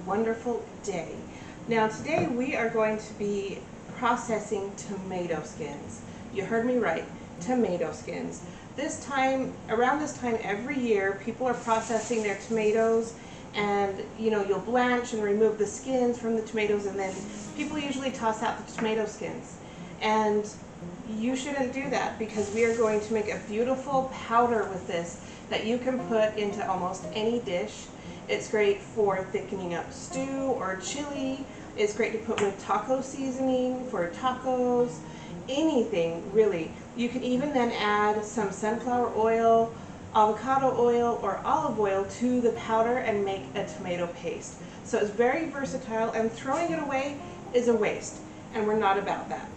wonderful day. Now today we are going to be processing tomato skins. You heard me right, tomato skins. Around this time every year, people are processing their tomatoes, and you'll blanch and remove the skins from the tomatoes, and then people usually toss out the tomato skins. And you shouldn't do that, because we are going to make a beautiful powder with this that you can put into almost any dish. It's great for thickening up stew or chili. It's great to put with taco seasoning for tacos, anything really. You can even then add some sunflower oil, avocado oil, or olive oil to the powder and make a tomato paste. So it's very versatile, and throwing it away is a waste, and we're not about that.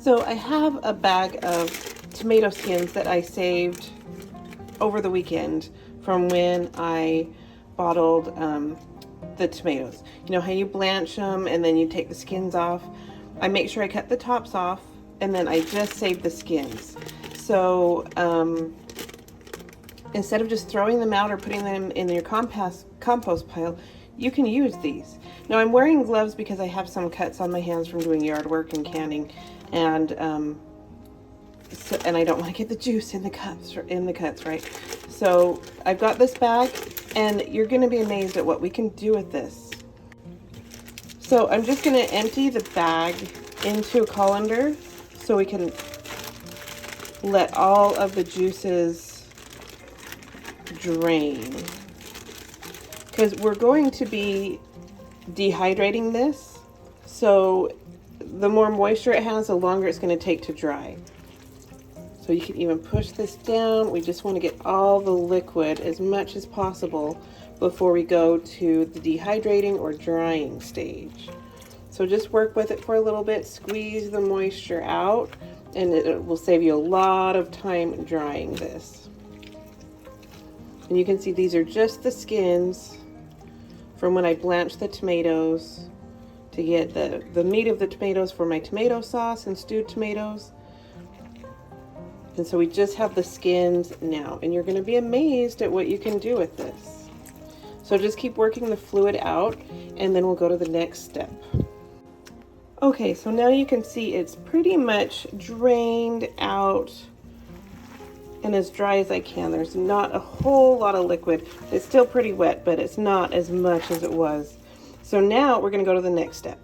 So I have a bag of tomato skins that I saved over the weekend from when I bottled the tomatoes. You know how you blanch them and then you take the skins off? I make sure I cut the tops off, and then I just save the skins. So instead of just throwing them out or putting them in your compost pile, you can use these. Now I'm wearing gloves because I have some cuts on my hands from doing yard work and canning, and I don't want to get the juice in the cuts, right? So I've got this bag, and you're going to be amazed at what we can do with this. So I'm just going to empty the bag into a colander so we can let all of the juices drain, because we're going to be dehydrating this, so the more moisture it has, the longer it's going to take to dry. So you can even push this down. We just want to get all the liquid as much as possible before we go to the dehydrating or drying stage. So just work with it for a little bit, squeeze the moisture out, and it will save you a lot of time drying this. And you can see these are just the skins from when I blanched the tomatoes to get the meat of the tomatoes for my tomato sauce and stewed tomatoes. And so we just have the skins now, and you're going to be amazed at what you can do with this. So just keep working the fluid out, and then we'll go to the next step. Okay, so now you can see it's pretty much drained out and as dry as I can. There's not a whole lot of liquid. It's still pretty wet, but it's not as much as it was. So now we're going to go to the next step.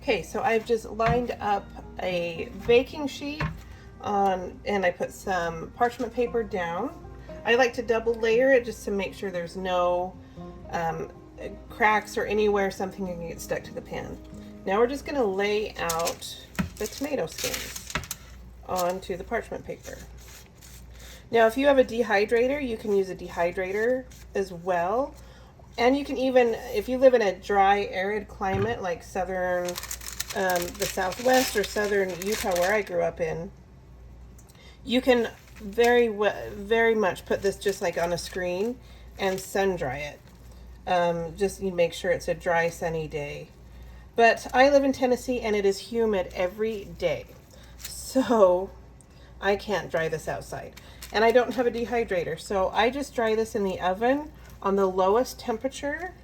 Okay, so I've just lined up a baking sheet and I put some parchment paper down. I like to double layer it just to make sure there's no cracks or anywhere something can get stuck to the pan. Now we're just going to lay out the tomato skins onto the parchment paper. Now if you have a dehydrator, you can use a dehydrator as well. And you can even, if you live in a dry, arid climate like the Southwest or southern Utah where I grew up in, you can very much put this just like on a screen and sun dry it. Just you make sure it's a dry, sunny day. But I live in Tennessee and it is humid every day, so I can't dry this outside. And I don't have a dehydrator, so I just dry this in the oven on the lowest temperature,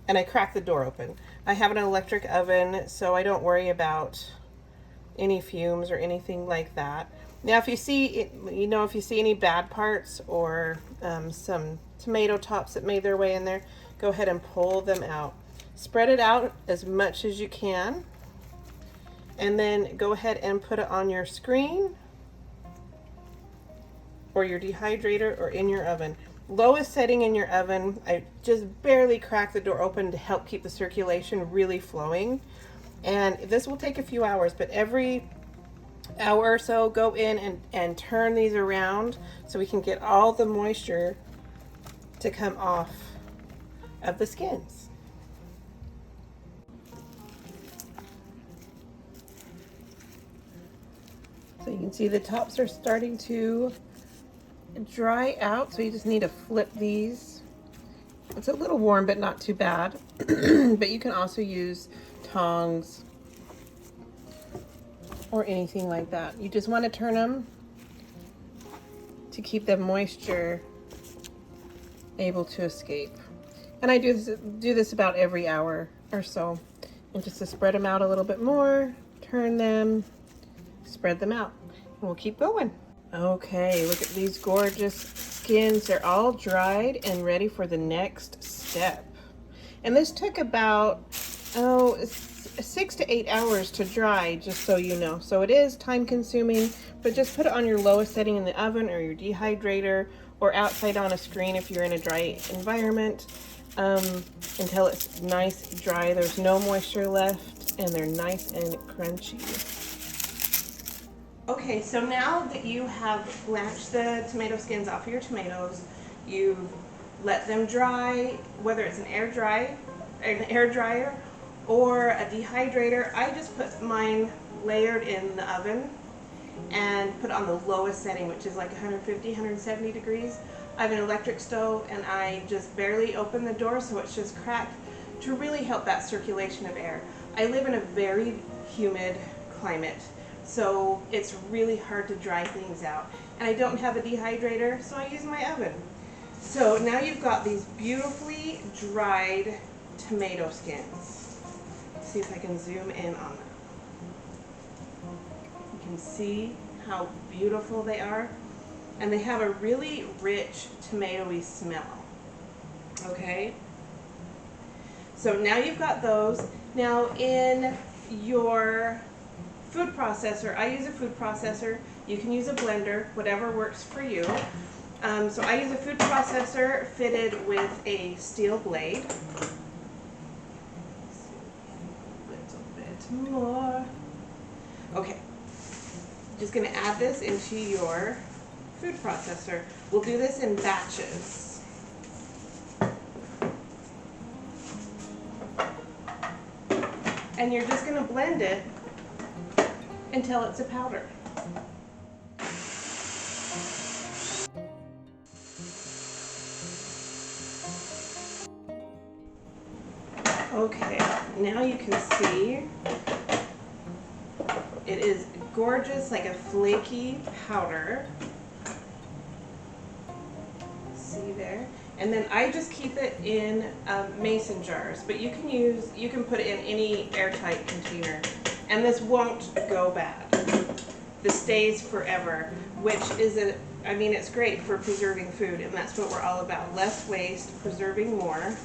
and I crack the door open. I have an electric oven, so I don't worry about any fumes or anything like that. Now if you see any bad parts or some tomato tops that made their way in there, go ahead and pull them out. Spread it out as much as you can, and then go ahead and put it on your screen or your dehydrator or in your oven. Lowest setting in your oven. I just barely crack the door open to help keep the circulation really flowing. And this will take a few hours, but every hour or so go in and turn these around so we can get all the moisture to come off of the skins. So you can see the tops are starting to dry out, so you just need to flip these. It's a little warm, but not too bad. But you can also use tongs or anything like that. You just want to turn them to keep the moisture able to escape. And I do this about every hour or so. And just to spread them out a little bit more, turn them, spread them out. And we'll keep going. Okay, look at these gorgeous skins. They're all dried and ready for the next step. And this took about, 6 to 8 hours to dry, just so you know. So it is time consuming, but just put it on your lowest setting in the oven or your dehydrator or outside on a screen if you're in a dry environment, until it's nice dry. There's no moisture left and they're nice and crunchy. Okay, so now that you have blanched the tomato skins off of your tomatoes, you've let them dry, whether it's an air dryer or a dehydrator. I just put mine layered in the oven and put it on the lowest setting, which is like 150, 170 degrees. I have an electric stove and I just barely open the door so it's just cracked to really help that circulation of air. I live in a very humid climate, so it's really hard to dry things out. And I don't have a dehydrator, so I use my oven. So now you've got these beautifully dried tomato skins. Let's see if I can zoom in on them. You can see how beautiful they are. And they have a really rich tomatoey smell. Okay? So now you've got those. Now in your food processor, I use a food processor. You can use a blender, whatever works for you. So I use a food processor fitted with a steel blade. A little bit more. Okay, just gonna add this into your food processor. We'll do this in batches. And you're just gonna blend it until it's a powder. Okay, now you can see it is gorgeous, like a flaky powder. See there? And then I just keep it in mason jars, but you can put it in any airtight container, and this won't go bad. This stays forever, which is it's great for preserving food, and that's what we're all about. Less waste, preserving more,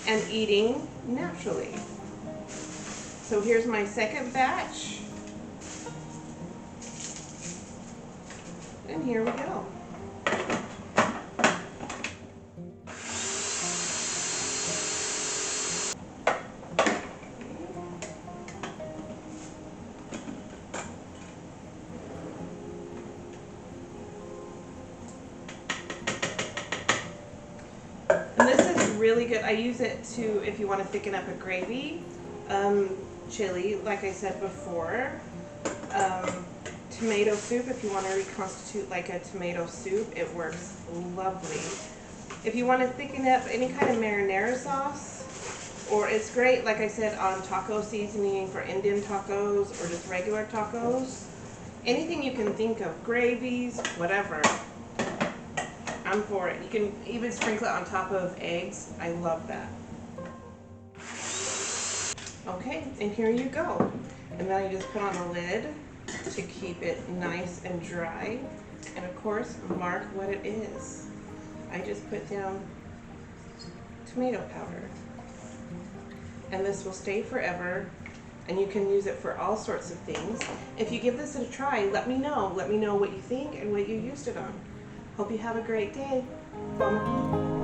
and eating naturally. So here's my second batch. And here we go. And this is really good. I use it to, if you want to thicken up a gravy, chili, like I said before, tomato soup, if you want to reconstitute like a tomato soup, it works lovely. If you want to thicken up any kind of marinara sauce, or it's great, like I said, on taco seasoning for Indian tacos or just regular tacos, anything you can think of, gravies, whatever, I'm for it. You can even sprinkle it on top of eggs. I love that. Okay, and here you go. And now you just put on a lid to keep it nice and dry. And of course, mark what it is. I just put down tomato powder. And this will stay forever, and you can use it for all sorts of things. If you give this a try, let me know. Let me know what you think and what you used it on. Hope you have a great day. Bye.